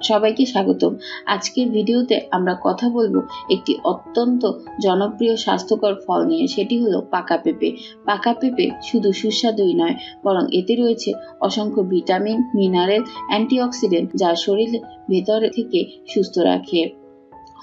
সবাইকে স্বাগতম। আজকের ভিডিওতে আমরা কথা বলবো একটি অত্যন্ত জনপ্রিয় স্বাস্থ্যকর ফল নিয়ে, সেটি হলো পাকা পেঁপে। পাকা পেঁপে শুধু সুস্বাদুই নয়, বরং এতে রয়েছে অসংখ্য ভিটামিন, মিনারেল, অ্যান্টিঅক্সিডেন্ট, যা শরীরের ভেতর থেকে সুস্থ রাখে,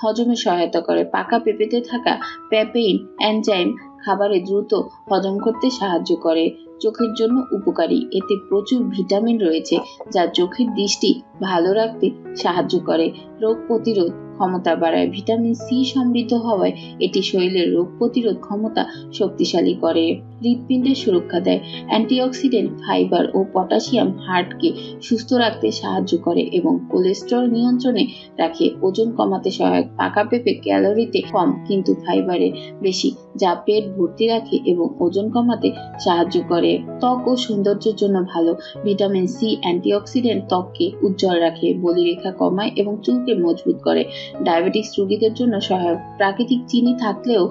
হজমে সহায়তা করে। পাকা পেঁপেতে থাকা প্যাপেইন এনজাইম খাবারে দ্রুত হজম করতে সাহায্য করে। চোখের জন্য উপকারী, এতে প্রচুর ভিটামিন রয়েছে যা চোখের দৃষ্টি ভালো রাখতে সাহায্য করে। রোগ প্রতিরোধ ক্ষমতা বাড়ায়, ভিটামিন সি সমৃদ্ধ হওয়ায় এটি শরীরের রোগ প্রতিরোধ ক্ষমতা শক্তিশালী করে। হৃৎপিণ্ডের সুরক্ষা দেয়, অ্যান্টিঅক্সিডেন্ট, ফাইবার ও পটাশিয়াম হার্টকে সুস্থ রাখতে সাহায্য করে এবং কোলেস্টেরল নিয়ন্ত্রণে রাখে। ওজন কমাতে সহায়ক, পাকা পেঁপে ক্যালোরিতে কম কিন্তু ফাইবারে বেশি, যা পেট ভর্তি রাখে এবং ওজন কমাতে সাহায্য করে। ত্বক ও সৌন্দর্যের জন্য ভালো, ভিটামিন সি অ্যান্টিঅক্সিডেন্ট ত্বককে উজ্জ্বল রাখে, বলিরেখা কমায় এবং চুলকে মজবুত করে। ডায়াবেটিস রোগীদের জন্য সহায়ক, প্রাকৃতিক চিনি থাকলেও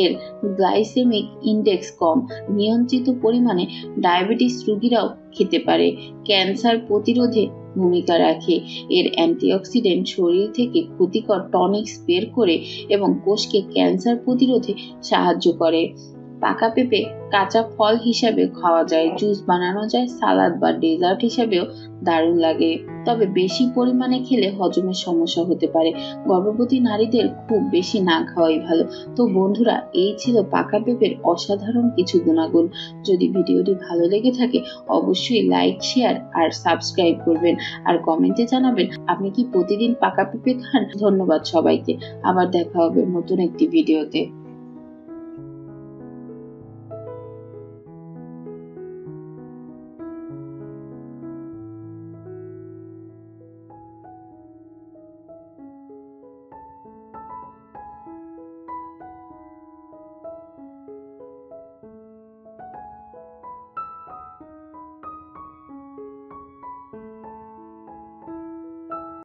এর গ্লাইসেমিক ইন্ডেক্স কম, নিয়ন্ত্রিত পরিমাণে ডায়াবেটিস রোগীরাও খেতে পারে। ক্যান্সার প্রতিরোধে ভূমিকা রাখে, এর অ্যান্টিঅক্সিডেন্ট শরীর থেকে ক্ষতিকর টনিক্স বের করে এবং কোষকে ক্যান্সার প্রতিরোধে সাহায্য করে। পাকা পেঁপে কাঁচা ফল হিসাবে খাওয়া যায়, জুস বানানো যায়, সালাদ বা ডেজার্ট হিসাবেও দারুণ লাগে। তবে বেশি পরিমাণে খেলে হজমের সমস্যা হতে পারে। গর্ভবতী নারীদের খুব বেশি না খাওয়াই ভালো। তো বন্ধুরা, এই ছিল পাকা পেঁপের অসাধারণ কিছু গুণাগুণ। যদি ভিডিওটি ভালো লেগে থাকে অবশ্যই লাইক, শেয়ার আর সাবস্ক্রাইব করবেন, আর কমেন্টে জানাবেন আপনি কি প্রতিদিন পাকা পেঁপে খান। ধন্যবাদ সবাইকে, আবার দেখা হবে নতুন একটি ভিডিওতে।